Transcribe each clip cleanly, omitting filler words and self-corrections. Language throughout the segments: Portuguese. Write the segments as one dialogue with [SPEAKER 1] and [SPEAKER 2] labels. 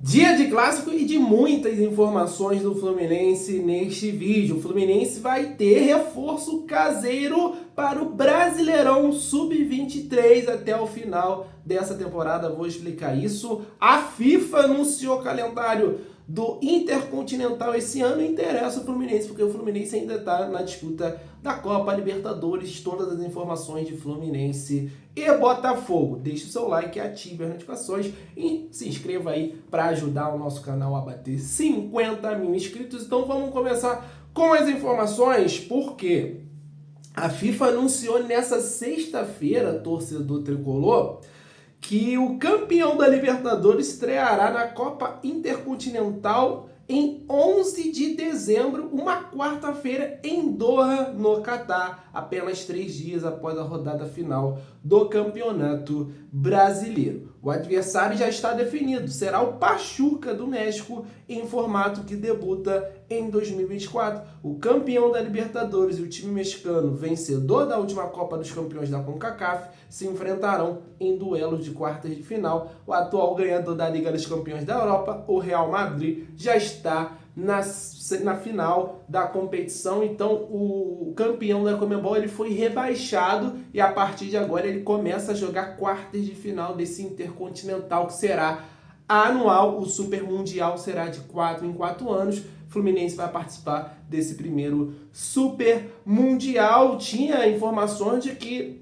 [SPEAKER 1] Dia de clássico e de muitas informações do Fluminense neste vídeo. O Fluminense vai ter reforço caseiro para o Brasileirão Sub-23 até o final dessa temporada. Vou explicar isso. A FIFA anunciou o calendário do Intercontinental esse ano. Interessa o Fluminense, porque o Fluminense ainda está na disputa da Copa Libertadores. Todas as informações de Fluminense e Botafogo. Deixe o seu like, ative as notificações e se inscreva aí para ajudar o nosso canal a bater 50 mil inscritos. Então vamos começar com as informações, porque a FIFA anunciou nessa sexta-feira, torcedor tricolor, que o campeão da Libertadores estreará na Copa Intercontinental em 11 de dezembro, uma quarta-feira, em Doha, no Catar, apenas 3 dias após a rodada final do Campeonato Brasileiro. O adversário já está definido, será o Pachuca do México, em formato que debuta em 2024. O campeão da Libertadores e o time mexicano, vencedor da última Copa dos Campeões da CONCACAF, se enfrentarão em duelos de quartas de final. O atual ganhador da Liga dos Campeões da Europa, o Real Madrid, já está na final da competição. Então o campeão da Conmebol ele foi rebaixado e a partir de agora ele começa a jogar quartas de final desse Intercontinental, que será anual. O Super Mundial será de 4 em 4 anos. Fluminense vai participar desse primeiro Super Mundial. Tinha informações de que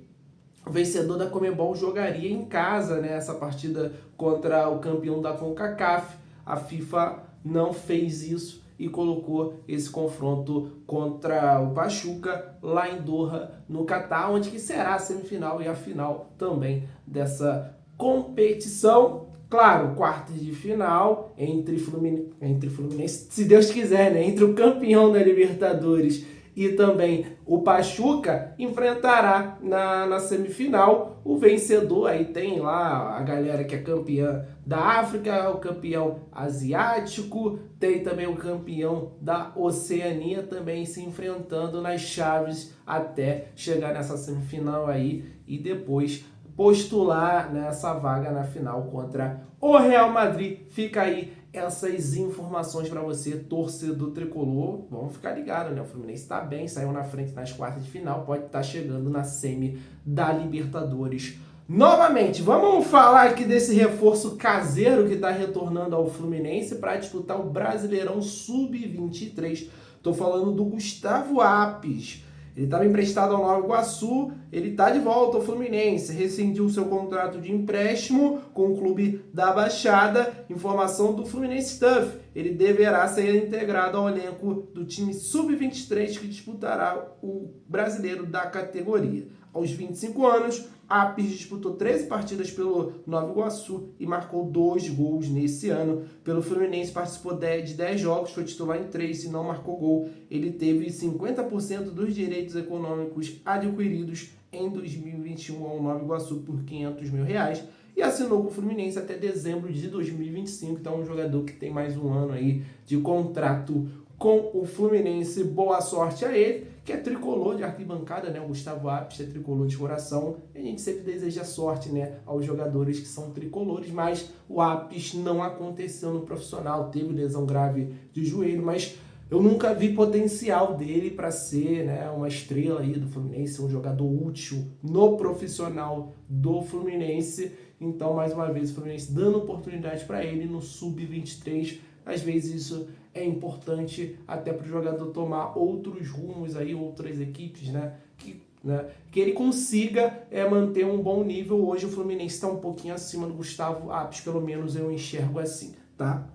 [SPEAKER 1] o vencedor da Conmebol jogaria em casa, né, essa partida contra o campeão da CONCACAF. A FIFA não fez isso e colocou esse confronto contra o Pachuca lá em Doha, no Catar, onde que será a semifinal e a final também dessa competição. Claro, quartas de final entre Fluminense, se Deus quiser, né, entre o campeão da Libertadores e também o Pachuca, enfrentará na semifinal o vencedor. Aí tem lá a galera que é campeã da África, o campeão asiático, tem também o campeão da Oceania também se enfrentando nas chaves até chegar nessa semifinal aí e depois postular nessa vaga na final contra o Real Madrid. Fica aí essas informações para você, torcedor tricolor. Vamos ficar ligado, né? O Fluminense está bem, saiu na frente nas quartas de final, pode estar chegando na semi da Libertadores novamente. Vamos falar aqui desse reforço caseiro que está retornando ao Fluminense para disputar o Brasileirão Sub-23. Estou falando do Gustavo Apes. Ele estava emprestado ao Nova Iguaçu, ele está de volta ao Fluminense, rescindiu seu contrato de empréstimo com o clube da Baixada. Informação do Fluminense Stuff, ele deverá ser integrado ao elenco do time Sub-23 que disputará o brasileiro da categoria. Aos 25 anos, Apes disputou 13 partidas pelo Nova Iguaçu e marcou 2 gols nesse ano. Pelo Fluminense participou de 10 jogos, foi titular em 3 e não marcou gol. Ele teve 50% dos direitos econômicos adquiridos em 2021 ao Nova Iguaçu por R$500 mil e assinou com o Fluminense até dezembro de 2025. Então é um jogador que tem mais um ano aí de contrato com o Fluminense. Boa sorte a ele, que é tricolor de arquibancada, né? O Gustavo Apes é tricolor de coração. A gente sempre deseja sorte, né, aos jogadores que são tricolores, mas o Apes não aconteceu no profissional, teve lesão grave de joelho, mas eu nunca vi potencial dele para ser, né, uma estrela aí do Fluminense, um jogador útil no profissional do Fluminense. Então, mais uma vez, o Fluminense dando oportunidade para ele no Sub-23. Às vezes isso é importante até para o jogador tomar outros rumos aí, outras equipes, né? Que ele consiga manter um bom nível. Hoje o Fluminense está um pouquinho acima do Gustavo Apes, pelo menos eu enxergo assim, tá?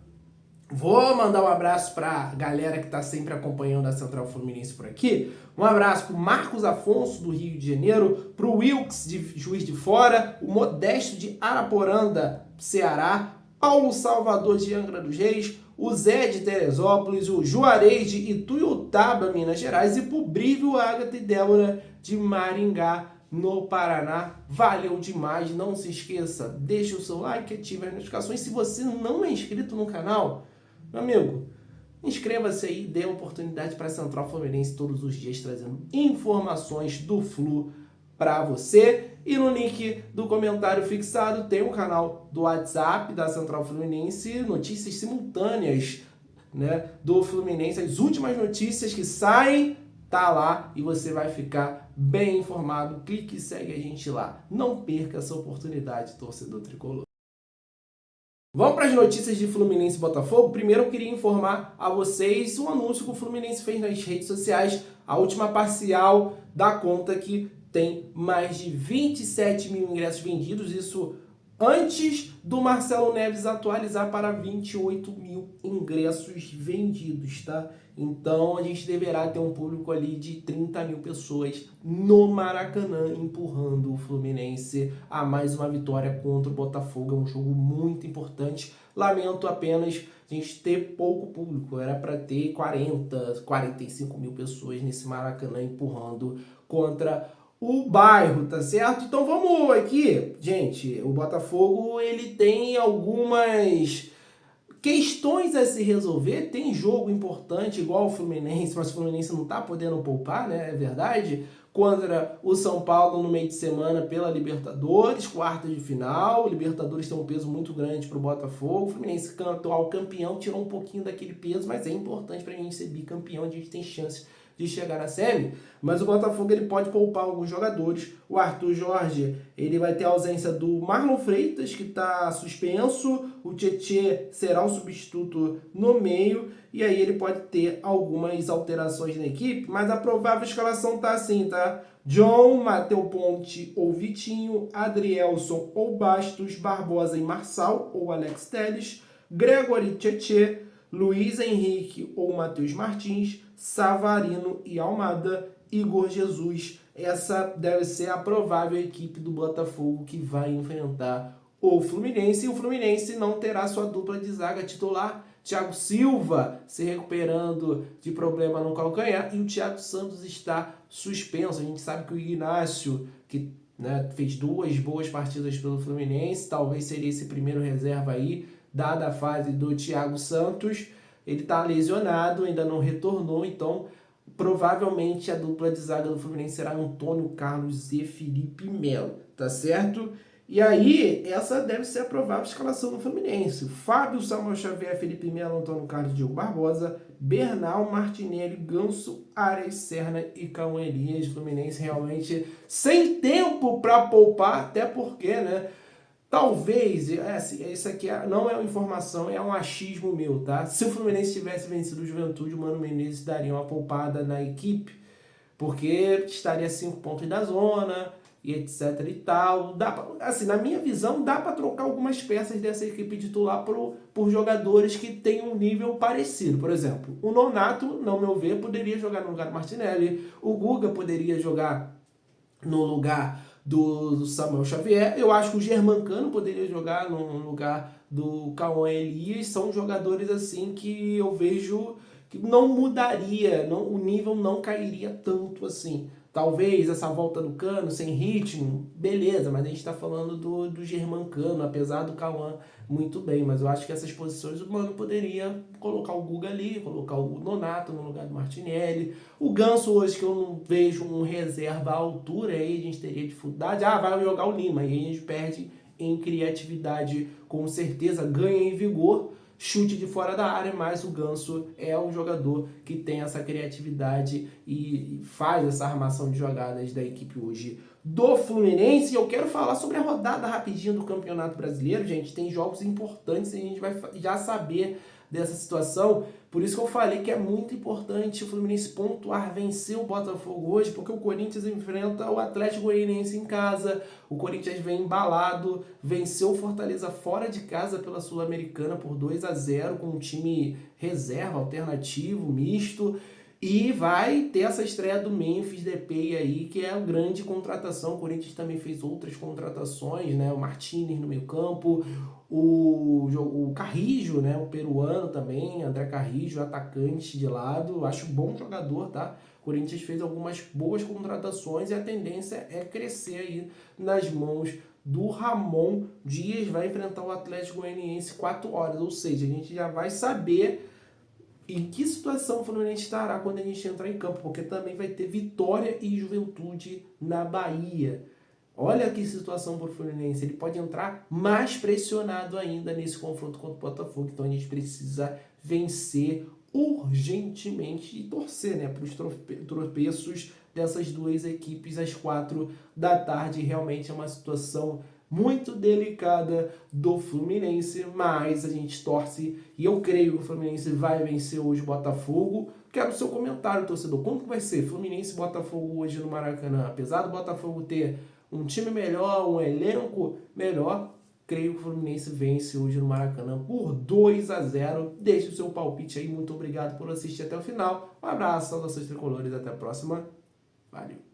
[SPEAKER 1] Vou mandar um abraço para a galera que está sempre acompanhando a Central Fluminense por aqui. Um abraço para o Marcos Afonso, do Rio de Janeiro, para o Wilkes, de Juiz de Fora, o Modesto, de Araporanda, Ceará, Paulo Salvador, de Angra dos Reis, o Zé, de Teresópolis, o Juarez, de Ituiutaba, Minas Gerais, e para o Brívio, Ágata e Débora, de Maringá, no Paraná. Valeu demais, não se esqueça, deixa o seu like, ative as notificações. Se você não é inscrito no canal, meu amigo, inscreva-se aí, dê oportunidade para a Central Fluminense todos os dias trazendo informações do Flu para você. E no link do comentário fixado tem o canal do WhatsApp da Central Fluminense, notícias simultâneas, né, do Fluminense, as últimas notícias que saem, tá lá e você vai ficar bem informado. Clique e segue a gente lá. Não perca essa oportunidade, torcedor tricolor. Vamos para as notícias de Fluminense e Botafogo? Primeiro eu queria informar a vocês um anúncio que o Fluminense fez nas redes sociais, a última parcial da conta que tem mais de 27 mil ingressos vendidos, isso antes do Marcelo Neves atualizar para 28 mil ingressos vendidos, tá? Então a gente deverá ter um público ali de 30 mil pessoas no Maracanã empurrando o Fluminense a mais uma vitória contra o Botafogo. É um jogo muito importante. Lamento apenas a gente ter pouco público. Era para ter 40, 45 mil pessoas nesse Maracanã empurrando contra o bairro, tá certo? Então vamos aqui, gente, o Botafogo ele tem algumas questões a se resolver, tem jogo importante igual o Fluminense, mas o Fluminense não tá podendo poupar, né, é verdade, contra o São Paulo no meio de semana pela Libertadores, quarta de final, Libertadores tem um peso muito grande pro Botafogo, o Fluminense atual campeão tirou um pouquinho daquele peso, mas é importante pra gente ser bicampeão, a gente tem chance de chegar na semi, mas o Botafogo ele pode poupar alguns jogadores. O Arthur Jorge ele vai ter a ausência do Marlon Freitas, que está suspenso, o Tietê será o substituto no meio, e aí ele pode ter algumas alterações na equipe, mas a provável escalação tá assim, tá? John, Matheus Ponte ou Vitinho, Adrielson ou Bastos, Barbosa e Marçal ou Alex Telles, Gregory Tietê, Luiz Henrique ou Matheus Martins, Savarino e Almada, Igor Jesus. Essa deve ser a provável equipe do Botafogo que vai enfrentar o Fluminense. E o Fluminense não terá sua dupla de zaga titular. Thiago Silva se recuperando de problema no calcanhar e o Thiago Santos está suspenso. A gente sabe que o Ignacio, que fez 2 boas partidas pelo Fluminense, talvez seria esse primeiro reserva aí, dada a fase do Thiago Santos, ele está lesionado, ainda não retornou, então provavelmente a dupla de zaga do Fluminense será Antônio Carlos e Felipe Melo, tá certo? E aí, essa deve ser a provável escalação do Fluminense. Fábio, Samuel Xavier, Felipe Melo, Antônio Carlos, Diogo Barbosa, Bernal, Martinelli, Ganso, Arias, Serna e Cauã Elias. Fluminense realmente sem tempo para poupar, até porque, né? Talvez, isso aqui não é uma informação, é um achismo meu, tá? Se o Fluminense tivesse vencido o Juventude, o Mano Menezes daria uma poupada na equipe, porque estaria 5 pontos da zona e etc e tal. Dá pra, assim, na minha visão, dá para trocar algumas peças dessa equipe titular por jogadores que têm um nível parecido. Por exemplo, o Nonato, no meu ver, poderia jogar no lugar do Martinelli, o Guga poderia jogar no lugar do Samuel Xavier. Eu acho que o Germancano poderia jogar no lugar do Cauã Elias. São jogadores assim que eu vejo que não mudaria, o nível não cairia tanto assim. Talvez essa volta do Cano sem ritmo, beleza, mas a gente está falando do Germancano, apesar do Cauã muito bem, mas eu acho que essas posições o Mano poderia colocar o Guga ali, colocar o Nonato no lugar do Martinelli, o Ganso hoje que eu não vejo um reserva à altura, aí a gente teria dificuldade, vai jogar o Lima, e aí a gente perde em criatividade, com certeza ganha em vigor, chute de fora da área, mas o Ganso é um jogador que tem essa criatividade e faz essa armação de jogadas da equipe hoje do Fluminense. Eu quero falar sobre a rodada rapidinho do Campeonato Brasileiro, gente. Tem jogos importantes e a gente vai já saber dessa situação. Por isso que eu falei que é muito importante o Fluminense pontuar, vencer o Botafogo hoje, porque o Corinthians enfrenta o Atlético Goianiense em casa, o Corinthians vem embalado, venceu o Fortaleza fora de casa pela Sul-Americana por 2-0, com um time reserva, alternativo, misto, e vai ter essa estreia do Memphis Depay aí, que é a grande contratação. O Corinthians também fez outras contratações, né? O Martínez no meio campo, o Carrijo, né? O peruano também, André Carrijo, atacante de lado. Acho bom jogador, tá? O Corinthians fez algumas boas contratações e a tendência é crescer aí nas mãos do Ramon Dias. Vai enfrentar o Atlético Goianiense 4 horas, ou seja, a gente já vai saber em que situação o Fluminense estará quando a gente entrar em campo, porque também vai ter Vitória e Juventude na Bahia. Olha que situação para o Fluminense, ele pode entrar mais pressionado ainda nesse confronto contra o Botafogo, então a gente precisa vencer urgentemente e torcer, né, para os tropeços dessas duas equipes às 4 da tarde. Realmente é uma situação muito delicada do Fluminense, mas a gente torce e eu creio que o Fluminense vai vencer hoje o Botafogo. Quero o seu comentário, torcedor. Como que vai ser Fluminense e Botafogo hoje no Maracanã? Apesar do Botafogo ter um time melhor, um elenco melhor, creio que o Fluminense vence hoje no Maracanã por 2-0. Deixe o seu palpite aí. Muito obrigado por assistir até o final. Um abraço, saudações tricolores. Até a próxima. Valeu.